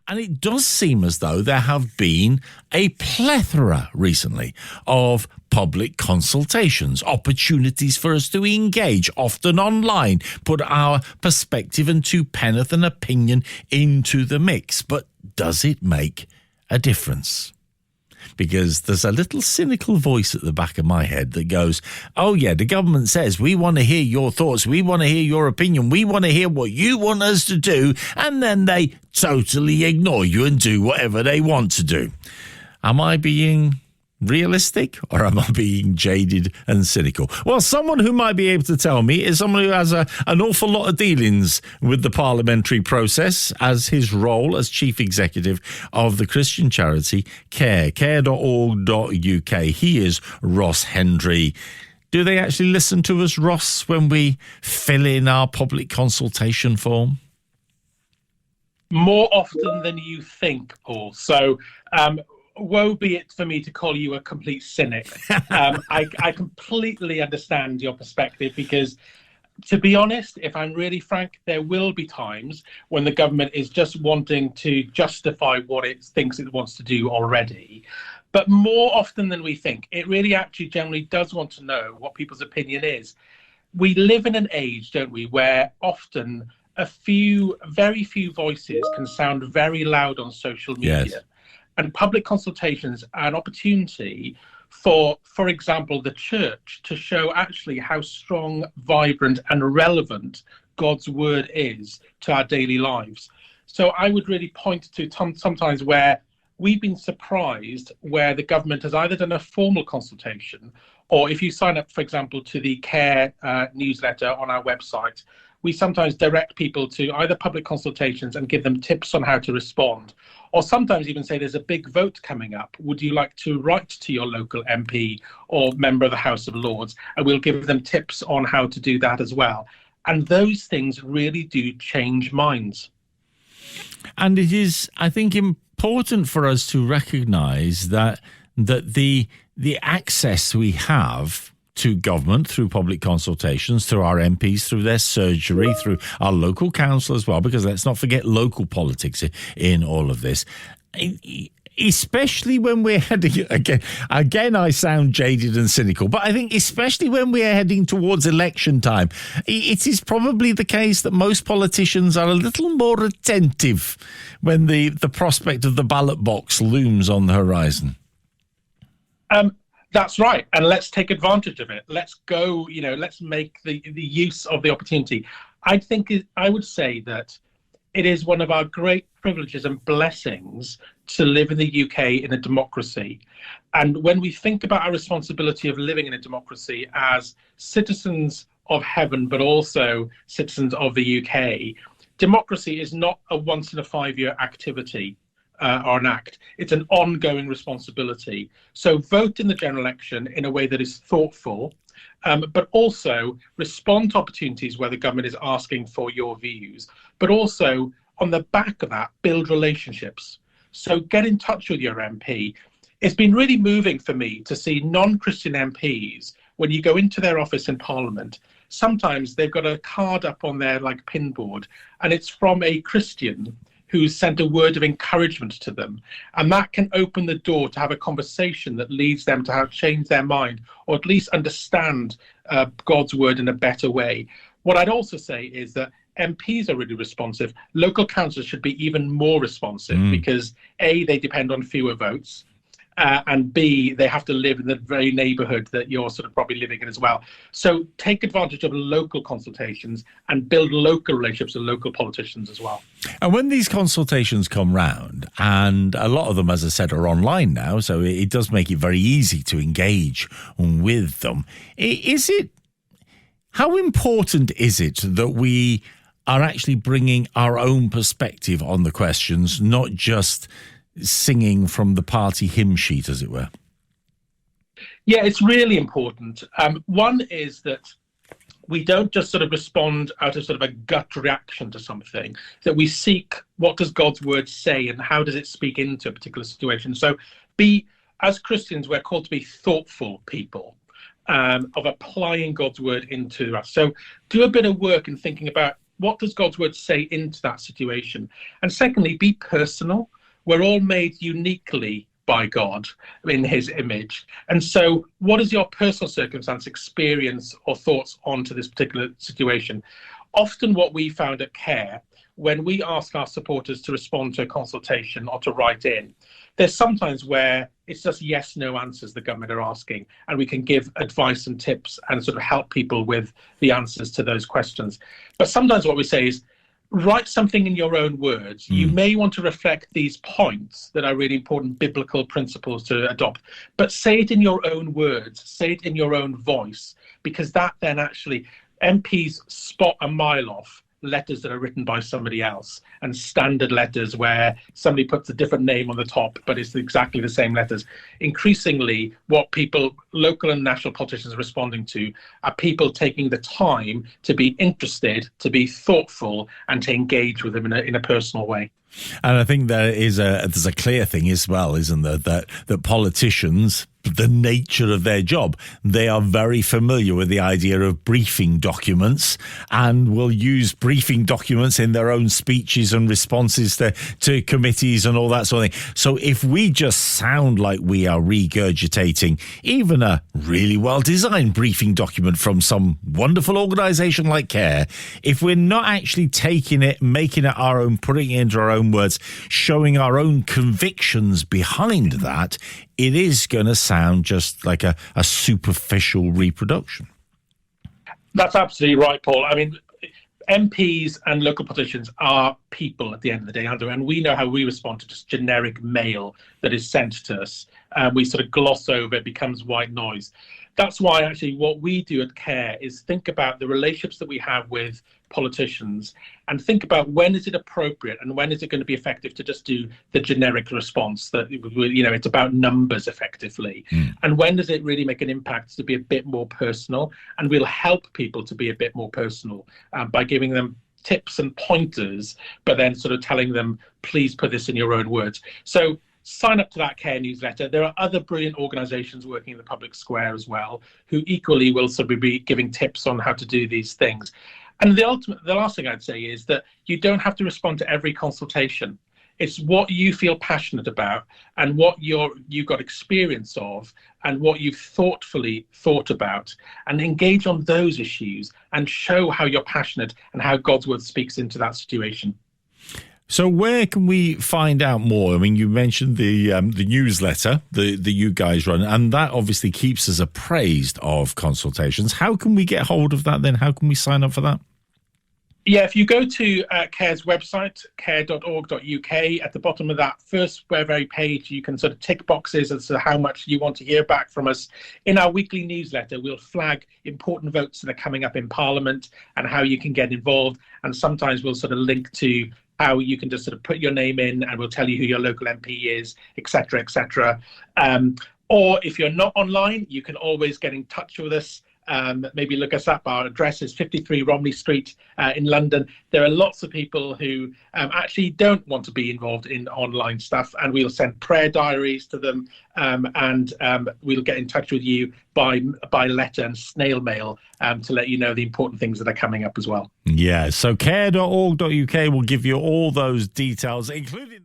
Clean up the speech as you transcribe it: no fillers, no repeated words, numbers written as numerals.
And it does seem as though there have been a plethora recently of public consultations, opportunities for us to engage, often online, put our perspective and two penneth and opinion into the mix. But does it make a difference? Because there's a little cynical voice at the back of my head that goes, oh yeah, the government says we want to hear your thoughts, we want to hear your opinion, we want to hear what you want us to do, and then they totally ignore you and do whatever they want to do. Am I being realistic, or am I being jaded and cynical? Well, someone who might be able to tell me is someone who has an awful lot of dealings with the parliamentary process as his role as chief executive of the Christian charity care.org.uk. He is Ross Hendry. Do they actually listen to us, Ross, when we fill in our public consultation form? More often than you think, Paul. So, woe be it for me to call you a complete cynic. I completely understand your perspective because, to be honest, if I'm really frank, there will be times when the government is just wanting to justify what it thinks it wants to do already. But more often than we think, it really actually generally does want to know what people's opinion is. We live in an age, don't we, where often very few voices can sound very loud on social media. Yes. And public consultations are an opportunity for example, the church to show actually how strong, vibrant and relevant God's word is to our daily lives. So I would really point to sometimes where we've been surprised where the government has either done a formal consultation, or if you sign up, for example, to the CARE newsletter on our website, we sometimes direct people to either public consultations and give them tips on how to respond, or sometimes even say there's a big vote coming up. Would you like to write to your local MP or member of the House of Lords? And we'll give them tips on how to do that as well. And those things really do change minds. And it is, I think, important for us to recognise that the access we have to government through public consultations, through our MPs, through their surgery, through our local council as well, because let's not forget local politics in all of this. Especially when we're heading, again, I sound jaded and cynical, but I think especially when we're heading towards election time, it is probably the case that most politicians are a little more attentive when the prospect of the ballot box looms on the horizon. That's right. And let's take advantage of it. Let's go, let's make the use of the opportunity. I would say that it is one of our great privileges and blessings to live in the UK in a democracy. And when we think about our responsibility of living in a democracy as citizens of heaven, but also citizens of the UK, democracy is not a once in a 5-year activity. Or an act. It's an ongoing responsibility. So vote in the general election in a way that is thoughtful, but also respond to opportunities where the government is asking for your views, but also on the back of that, build relationships. So get in touch with your MP. It's been really moving for me to see non-Christian MPs, when you go into their office in Parliament, sometimes they've got a card up on their pin board, and it's from a Christian who's sent a word of encouragement to them. And that can open the door to have a conversation that leads them to have changed their mind, or at least understand God's word in a better way. What I'd also say is that MPs are really responsive. Local councils should be even more responsive because A, they depend on fewer votes, and B, they have to live in the very neighbourhood that you're sort of probably living in as well. So take advantage of local consultations and build local relationships with local politicians as well. And when these consultations come round, and a lot of them, as I said, are online now, so it does make it very easy to engage with them. How important is it that we are actually bringing our own perspective on the questions, not just singing from the party hymn sheet, as it were? Yeah, it's really important. One is that we don't just sort of respond out of sort of a gut reaction to something, that we seek what does God's word say and how does it speak into a particular situation. So as Christians, we're called to be thoughtful people of applying God's word into us. So do a bit of work in thinking about what does God's word say into that situation? And secondly, be personal. We're all made uniquely by God in his image. And so what is your personal circumstance, experience, or thoughts onto this particular situation? Often what we found at CARE, when we ask our supporters to respond to a consultation or to write in, there's sometimes where it's just yes, no answers the government are asking, and we can give advice and tips and sort of help people with the answers to those questions. But sometimes what we say is, write something in your own words. You may want to reflect these points that are really important biblical principles to adopt, but say it in your own words, say it in your own voice, because that then actually, MPs spot a mile off letters that are written by somebody else, and standard letters where somebody puts a different name on the top, but it's exactly the same letters. Increasingly, what people, local and national politicians, are responding to are people taking the time to be interested, to be thoughtful, and to engage with them in a personal way. And I think there's a clear thing as well, isn't there, that politicians, the nature of their job, they are very familiar with the idea of briefing documents and will use briefing documents in their own speeches and responses to committees and all that sort of thing. So if we just sound like we are regurgitating even a really well-designed briefing document from some wonderful organisation like CARE, if we're not actually taking it, making it our own, putting it into our own words, showing our own convictions behind that, it is going to sound just like a superficial reproduction. That's absolutely right, Paul. I mean, MPs and local politicians are people at the end of the day, Andrew, and we know how we respond to just generic mail that is sent to us. We sort of gloss over it, becomes white noise. That's why actually what we do at CARE is think about the relationships that we have with politicians and think about when is it appropriate and when is it going to be effective to just do the generic response that, you know, it's about numbers effectively. And when does it really make an impact to be a bit more personal? And we'll help people to be a bit more personal by giving them tips and pointers, but then sort of telling them, please put this in your own words. So sign up to that CARE newsletter. There are other brilliant organisations working in the public square as well, who equally will sort of be giving tips on how to do these things. And the last thing I'd say is that you don't have to respond to every consultation. It's what you feel passionate about and what you've got experience of and what you've thoughtfully thought about, and engage on those issues and show how you're passionate and how God's word speaks into that situation. So where can we find out more? I mean, you mentioned the newsletter that you guys run, and that obviously keeps us appraised of consultations. How can we get hold of that then? How can we sign up for that? Yeah, if you go to CARE's website, care.org.uk, at the bottom of that first very page, you can sort of tick boxes as to how much you want to hear back from us. In our weekly newsletter, we'll flag important votes that are coming up in Parliament and how you can get involved. And sometimes we'll sort of link to how you can just sort of put your name in and we'll tell you who your local MP is, etc., etc. Or if you're not online, you can always get in touch with us. Maybe look us up. Our address is 53 Romney Street in London. There are lots of people who actually don't want to be involved in online stuff, and we'll send prayer diaries to them, and we'll get in touch with you by letter and snail mail to let you know the important things that are coming up as well. Yeah, so care.org.uk will give you all those details, including